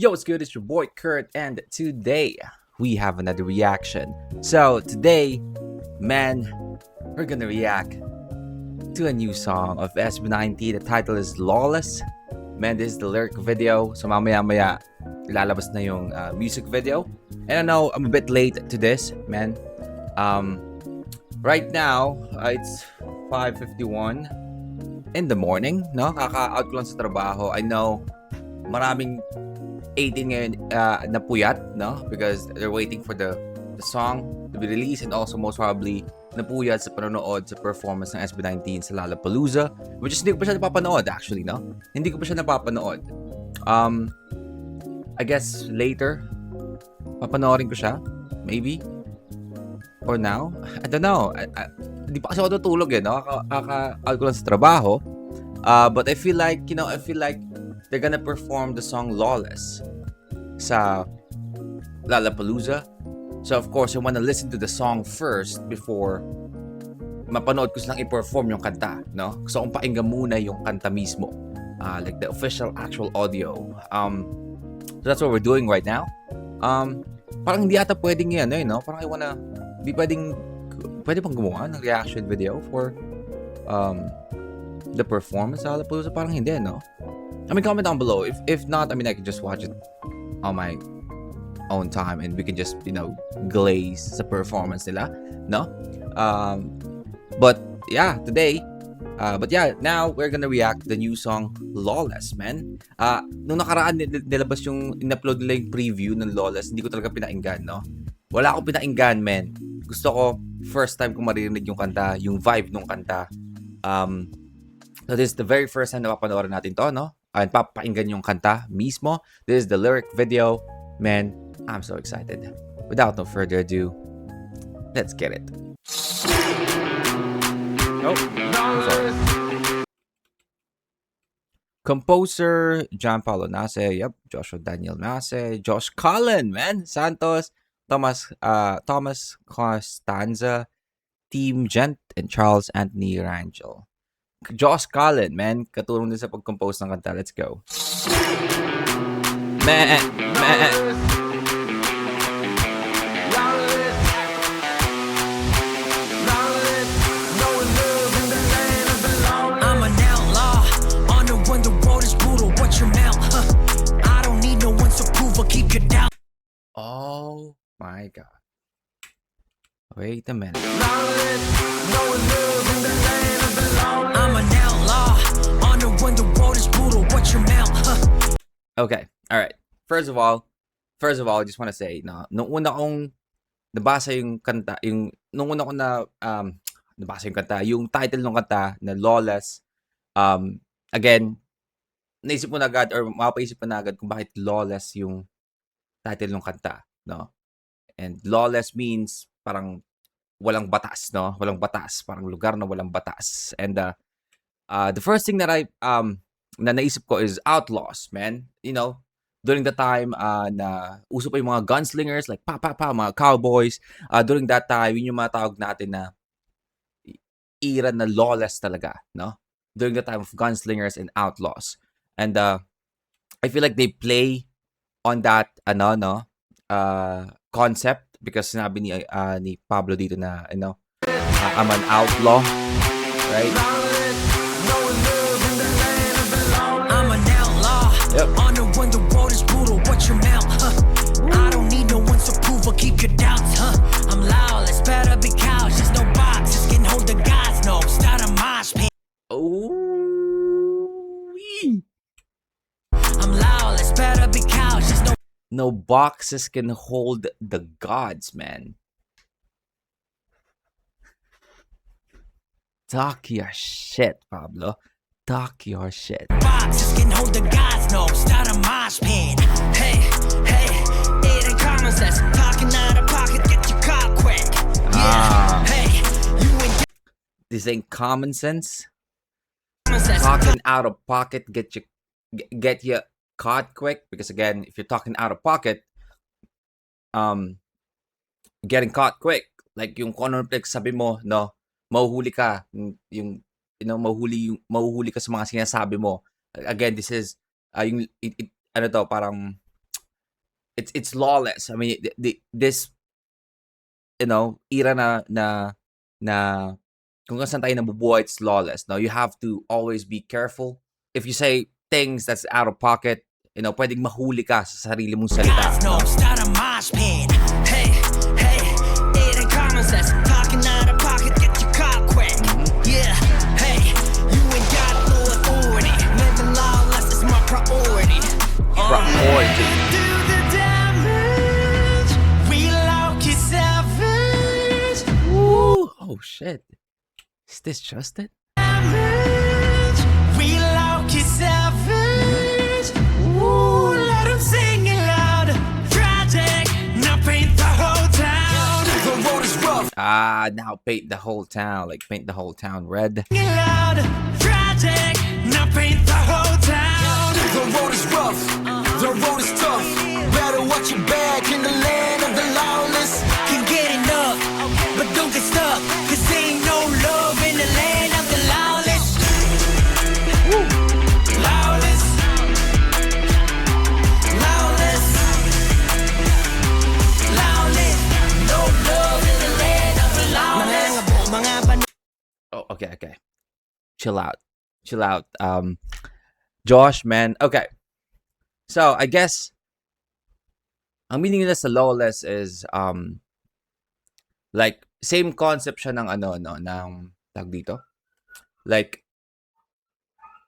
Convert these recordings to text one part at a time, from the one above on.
Yo, what's good? It's your boy Kurt, and today we have another reaction. So, today, man, we're gonna react to a new song of SB19. The title is Lawless. Man, this is the lyric video. So, mamaya-maya, ilalabas na yung music video. And I know I'm a bit late to this, man. Right now, it's 5:51 in the morning, no? Kaka-out ko lang sa trabaho. I know maraming 18 ngayon na puyat, no? Because they're waiting for the song to be released, and also most probably napuyat sa panonood sa performance ng SB19 sa Lollapalooza, which is hindi ko pa siya napapanood actually, no? Hindi ko pa siya napapanood. I guess later papanoorin ko siya, maybe, or now, I don't know. Hindi pa kasi ako tutulog no? Kaka-out ko lang sa trabaho. But I feel like they're gonna perform the song Lawless sa Lollapalooza. So of course, I wanna listen to the song first before mapanood ko silang i-perform yung kanta, no? So kung pakinggan muna yung kanta mismo, like the official actual audio. So that's what we're doing right now. Parang hindi ata pwedeng yan, no? Parang pwede pang gumawa ng reaction video for the performance sa Lollapalooza. Parang hindi, no? I mean, comment down below. If not, I mean, I can just watch it on my own time and we can just, glaze sa performance nila, no? But yeah, today, now we're gonna react to the new song Lawless, man. Nung nakaraan nilabas yung in-upload nila yung preview ng Lawless, hindi ko talaga pinainggan, no? Wala akong pinainggan, man. Gusto ko, first time ko maririnig yung kanta, yung vibe ng kanta. So this is the very first time na papanoorin natin to, no? And papakinggan yung kanta mismo. This is the lyric video. Man, I'm so excited. Without no further ado, let's get it. Oh, I'm sorry. Composer John Paulo Nase, yep, Joshua Daniel Nase, Josh Cullen, man, Santos, Thomas Costanza, Team Gent, and Charles Anthony Rangel. Josh Cullen, man, katulong din sa pag-compose ng kanta. Let's go. Man. I'm an outlaw on the run. The road is brutal. Watch your mouth. I don't need no one's approval. Keep your doubt. Oh my God. Wait a minute. I'm an outlaw on the run. The road is brutal. Watch your mouth. Okay, all right. First of all, I just want to say, no, nung una kong nabasa yung kanta, yung title ng kanta na Lawless, again, naisip mo na agad or mapaisip mo na agad kung bakit Lawless yung title ng kanta, no? And lawless means parang walang batas, no? Walang batas, parang lugar na walang batas. And the first thing that na naisip ko is outlaws, man. During the time na uso pa yung mga gunslingers, like mga cowboys, during that time, yun yung matawag natin na era na lawless talaga, no? During the time of gunslingers and outlaws. And I feel like they play on that concept because sinabi ni Pablo dito na I'm an outlaw, right? I'm an outlaw. Yep. On the run. The road is brutal. Watch your mouth. I don't need no one's approval. Keep your doubts. I'm lawless. Better be cautious. No boxes can hold the gods. No, start a mosh pit. Oh. I'm lawless. Better be cautious. No boxes can hold the gods, man. Talk your shit, Pablo. Talk your shit. Boxes can hold the gods. No, start a mosh pit. Hey, it ain't common sense. Talking out of pocket, get your caught quick. Yeah, hey, you ain't This ain't common sense. common sense. Talking out of pocket, get you caught quick. Because again, if you're talking out of pocket, getting caught quick. Like yung kung ano sabi mo, no, mahuhuli ka. Yung mahuhuli ka sa mga sinasabi mo. Again, this is parang it's lawless. I mean, this era na kung saan tayo nabubuhay, it's lawless. No, you have to always be careful. If you say things that's out of pocket, pwedeng mahuli ka sa sarili mong salita. Guys know, start a mosh pit. Hey, hey, it ain't common sense. Talking out of pocket, get your cock quick. Yeah, hey, you ain't got no authority. Living lawless is my priority. Priority. Do the damage. We low key savage. Woo! Oh shit. Is this Justin? Damage. We low key savage. Ooh, let 'em sing it loud. Tragic. Now paint the whole town. The road is rough. Now paint the whole town. Like paint the whole town red. Sing it loud. Tragic. Now paint the whole town. The road is rough. The road is tough. Better watch your back in the land of the lawless. Can get enough, but don't get stuck. 'Cause ain't no love in the land of the lawless. Lawless. Lawless. Lawless. No love in the land of the lawless. Mga Oh, okay. Chill out. Josh, man. Okay. So, I guess ang meaning nila sa lawless is like same concept siya ng ng tag dito. Like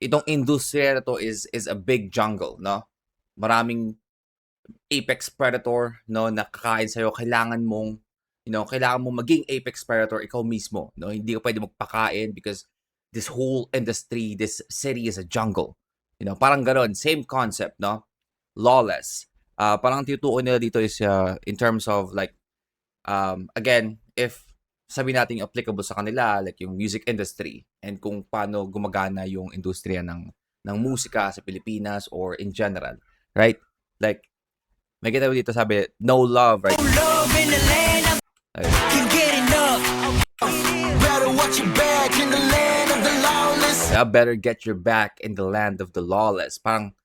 itong industriya na to is a big jungle, no? Maraming apex predator, no, na kakain sa'yo. Kailangan mong maging apex predator ikaw mismo, no? Hindi ka pwede magpakain because this whole industry, this city is a jungle. Parang gano'n, same concept, no? Lawless. Parang tinutukoy nila dito is in terms of like again, if sabi natin applicable sa kanila, like yung music industry and kung paano gumagana yung industriya ng musika sa Pilipinas or in general, right? Like may kita dito sabi, no love, right? no love in the land of can get enough. Better watch your back in the land of the lawless. Better get your back in the land of the lawless. Parang,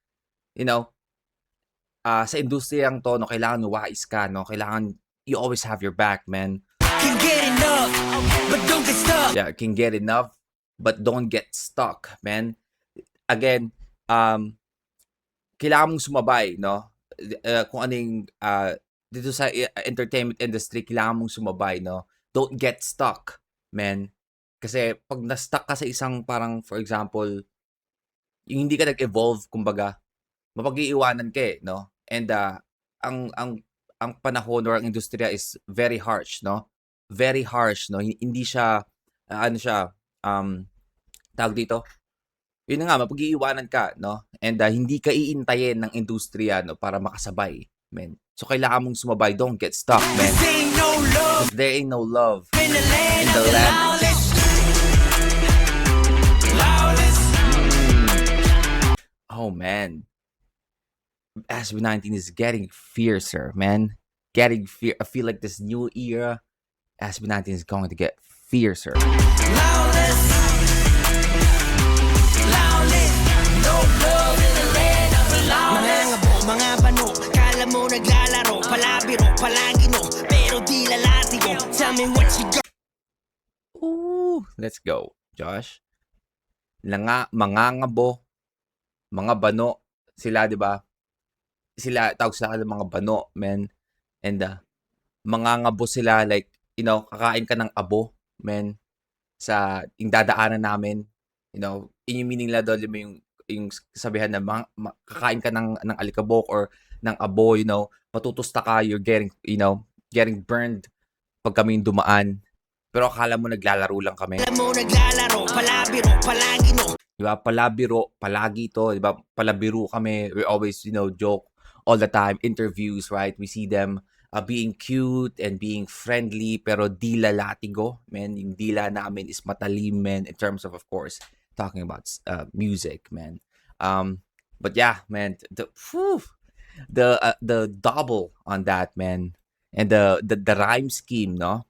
sa industriyang to, no, kailangan wais ka, no? Kailangan you always have your back, man. Can get enough, but don't get stuck. Yeah, can get enough, but don't get stuck, man. Again, kailangan mong sumabay, no? Kung anong, dito sa entertainment industry, kailangan mong sumabay, no? Don't get stuck, man. Kasi pag na-stuck ka sa isang parang, for example, yung hindi ka nag-evolve, kumbaga, mapag-iiwanan ka no? And ang panahon or ang industriya is very harsh, no? Very harsh, no? Hindi siya, tawag dito, yun nga, mapag-iiwanan ka, no? And hindi ka iintayin ng industriya, no? Para makasabay, man. So, kailangan mong sumabay. Don't get stuck, man. There ain't no love There ain't no love in the land in of the the land. lawless. Lawless. Oh, man. SB19 is getting fiercer, man. Getting I feel like this new era, SB19 is going to get fiercer. Lawless. Lawless. No love in the land of the lawless. Mga bano, kala mo naglalaro, palabiro, palagi no, pero di lalatigo. Tell me what you got. Ooh, let's go, Josh. Mangangabo, mga bano, sila, di ba? Sila, tawag sila ng mga bano, man. And, mangangabo sila, like, kakain ka ng abo, man, sa, yung dadaanan namin, in yung meaning nila doon, yung sabihan na, kakain ka ng alikabok or ng abo, matutusta ka, you're getting burned pag kami yung dumaan. Pero akala mo naglalaro lang kami. Alam mo naglalaro, palabiro, palagi no. Diba? Palabiro, palagi to. Diba? Palabiro kami. We always, joke all the time. Interviews, right? We see them being cute and being friendly, pero dila latigo. Man, yung dila namin is matalim, man, in terms of course, talking about music, man. But yeah, man, the double on that, man. And the rhyme scheme, no?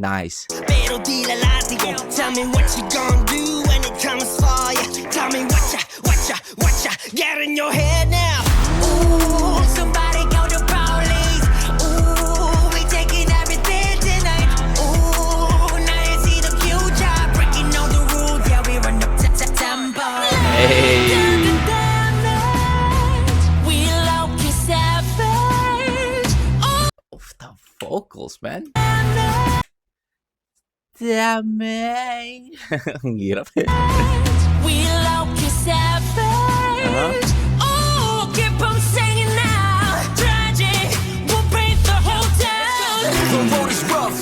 Nice. Pero di lalatigo. Tell me what you gonna do when it comes for ya. Tell me what ya get in your head now. Ooh, somebody go to power. vocals, man. Dami. Ang hirap eh. We'll all kiss our face. Oh, keep on singing now. Tragic, we'll paint the whole town. The road is rough,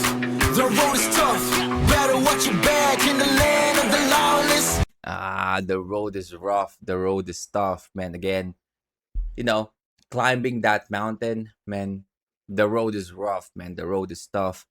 the road is tough. Better watch your back in the land of the lawless. The road is rough. The road is tough, man. Again, climbing that mountain, man. The road is rough, man. The road is tough.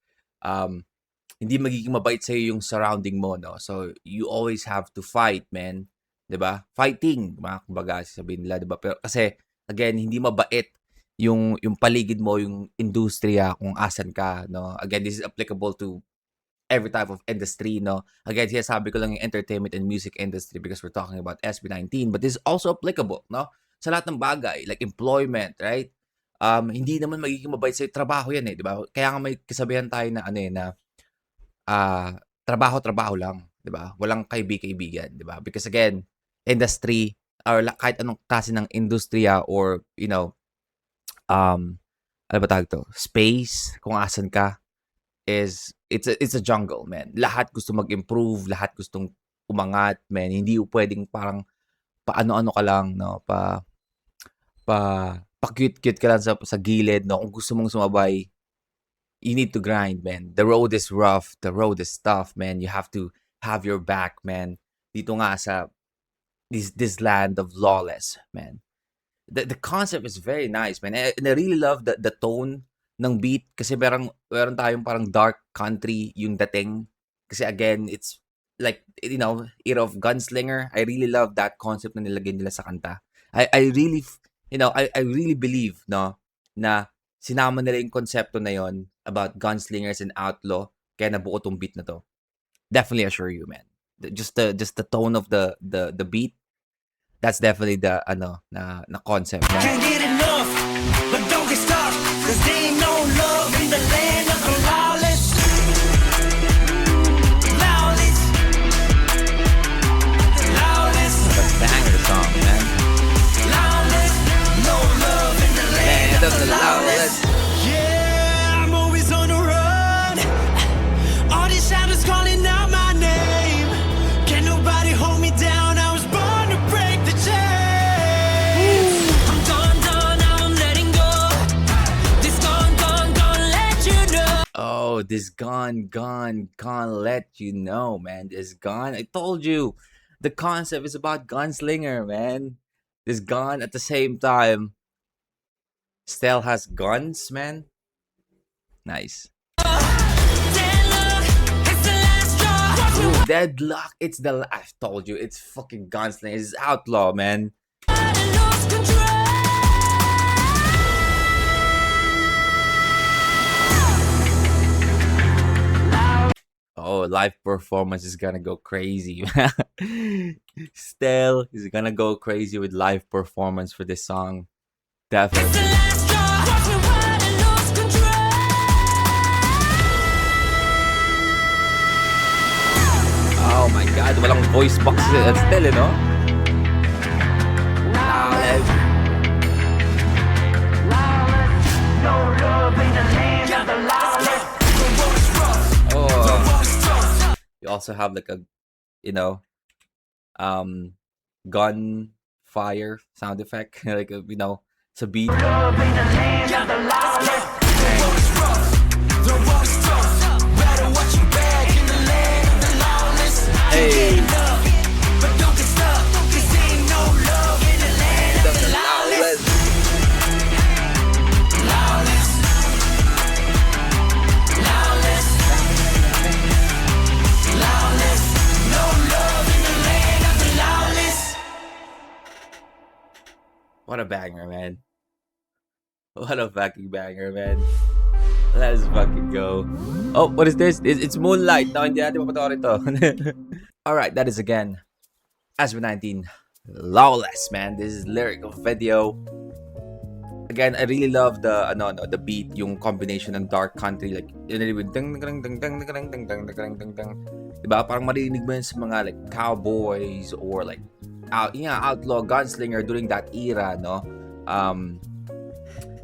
Hindi magiging mabait sa'yo yung surrounding mo, no? So, you always have to fight, man. 'Di ba? Fighting, kumbaga sabihin nila, 'di ba? Pero kasi again, hindi mabait yung paligid mo, yung industriya kung asan ka, no? Again, this is applicable to every type of industry, no? Again, sinasabi ko lang yung entertainment and music industry because we're talking about SB19, but this is also applicable, no? Sa lahat ng bagay, like employment, right? Hindi naman magiging mabait sa'yo. Trabaho yan eh, 'di ba? Kaya nga may kasabihan tayo na trabaho-trabaho lang, 'di ba? Walang kaibigan, 'di ba? Because again, industry or kahit anong klase ng industriya or ano ba tawag to? Space kung asan ka it's a jungle, man. Lahat gusto mag-improve, lahat gustong umangat, man. Hindi pwedeng parang paano-ano ka lang, no? Pa-cute-cute ka lang sa gilid, no? Kung gusto mong sumabay, you need to grind, man. The road is rough. The road is tough, man. You have to have your back, man. Dito nga sa this land of lawless, man. The concept is very nice, man. And I really love the tone ng beat kasi meron tayong parang dark country yung dating. Kasi again, it's like, era of Gunslinger. I really love that concept na nilagay nila sa kanta. I really, I really believe, no, na sinama nila yung konsepto na yon about gunslingers and outlaw, kaya nabuo tong beat na to. Definitely assure you, man. Just the tone of the beat, that's definitely the na concept. Man. Can't get enough, but don't get stuck, 'cause there ain't no love in the land of the lawless. Lawless. Lawless. That's a banger song, man. Lawless. No love in the land of the lawless. Yeah, I'm always on the run. All these shadows calling out my name. Can't nobody hold me down. I was born to break the chains. I'm done, now I'm letting go. This gone, let you know. Oh, this gone, let you know, man. This gone. I told you, the concept is about gunslinger, man. This gone at the same time still has guns, man. Nice. Deadlock, it's the last straw. Ooh, deadlock. I told you, it's fucking gunslinger. It's outlaw, man. I lost control. Oh, live performance is gonna go crazy. Stell is gonna go crazy with live performance for this song. It's the Definitely. last straw. Watch me while I lost control. Oh my god, walang voice box at Stell, no? Lawless. No love in the land of the lawless. Oh. You also have like a, gunfire sound effect, like it's a beat. Love in the land of the lawless. The road is tough. Better watch your back in the land of the lawless. Hey. But don't get stuck, 'cause ain't no love in the land of the lawless. Lawless. Lawless. Lawless. No love in the land of the lawless. What a banger, man. What a fucking banger, man. Let's fucking go. Oh, what is this? It's Moonlight. No, hindi natin mapatawari to. Alright, that is again SB19 Lawless, man. This is lyrical video. Again, I really love the the beat, yung combination ng dark country, like with ding ding ding ding ding ding ding ding ding ding ding. Diba? Parang marinig mo yun sa mga like cowboys or like outlaw gunslinger during that era, no?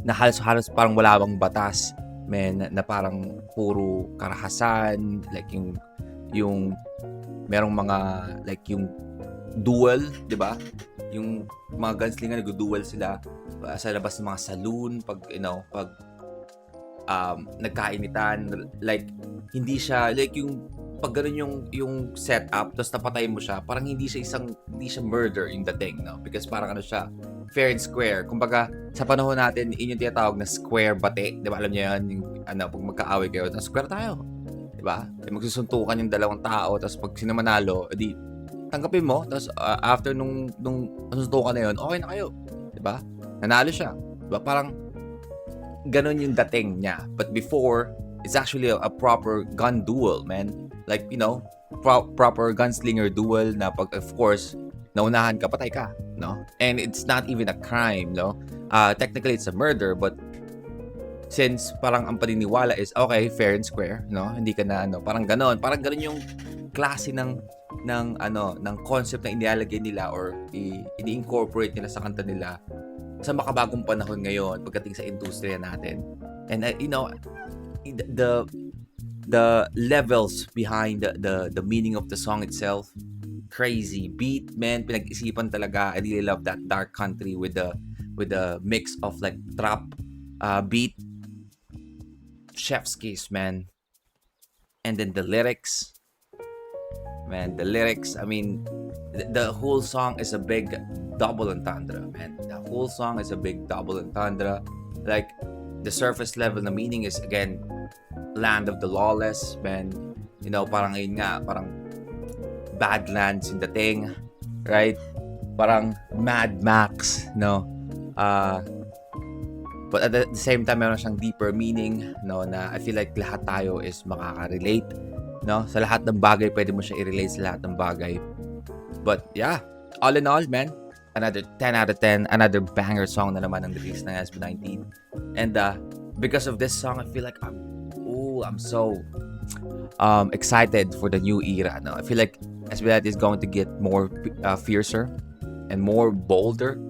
Na halos parang wala bang batas man, na parang puro karahasan, like yung merong mga like yung duel, 'di ba? Yung mga gunslinger nag-duel sila sa labas ng mga saloon pag pag nagkainitan, like hindi siya like yung pag ganun yung setup tapos napatay mo siya, parang hindi siya murder yung dating, no? Because parang ano siya, fair and square. Kumbaga sa panahon natin, yun yung tinatawag na square bate, 'di ba? Alam niyo yan, yung pag magkaaway kayo, tapos square tayo, 'di ba? Magsusuntukan yung dalawang tao, tapos pag sino manalo, edi tanggapin mo, tapos after nung suntukan na yun, okay na kayo, 'di ba? Nanalo siya, 'di ba? Parang ganun yung dating niya. But before, it's actually a proper gun duel, man. Like, proper gunslinger duel na pag, of course, naunahan ka, patay ka, no? And it's not even a crime, no? Technically, it's a murder, but since parang ang paniniwala is, okay, fair and square, no? Hindi ka na, parang ganun yung klase ng concept na inilalagay nila or ini-incorporate nila sa kanta nila sa makabagong panahon ngayon pagdating sa industriya natin. And the levels behind the meaning of the song itself, crazy beat, man, pinag-isipan talaga. I really love that Dark Country with the mix of like trap beat, chef's kiss, man. And then the lyrics, man, I mean, the whole song is a big double entendre, man. The whole song is a big double entendre. Like, the surface level na meaning is, again, land of the lawless, man. Parang yun nga, parang Badlands in the thing, right? Parang Mad Max, no? But at the same time, meron siyang deeper meaning, no? Na I feel like lahat tayo is makaka-relate, no? Sa lahat ng bagay, pwede mo siya i-relate sa lahat ng bagay. But yeah, all in all, man, another 10 out of 10, another banger song na naman ang release ng SB19. And because of this song, I feel like I'm so excited for the new era. No, I feel like SB19 is going to get more fiercer and more bolder.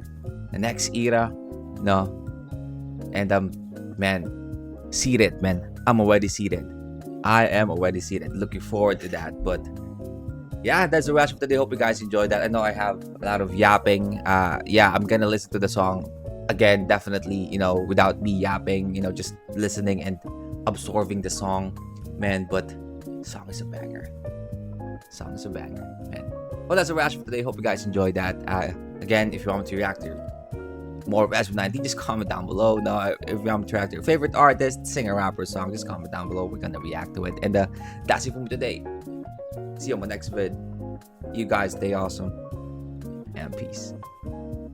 The next era, no, and man, seated, man. I'm already seated. I am already seated. Looking forward to that. But yeah, that's the rest of the day. Hope you guys enjoyed that. I know I have a lot of yapping. Yeah, I'm gonna listen to the song again, definitely, without me yapping, just listening and absorbing the song, man. But the song is a banger. Man. Well, that's the rest for today. Hope you guys enjoyed that. Again, if you want me to react to more of SB19, just comment down below. No, if you want me to react to your favorite artist, singer, rapper, song, just comment down below. We're gonna react to it. And that's it for me today. See you on my next vid. You guys stay awesome. And peace.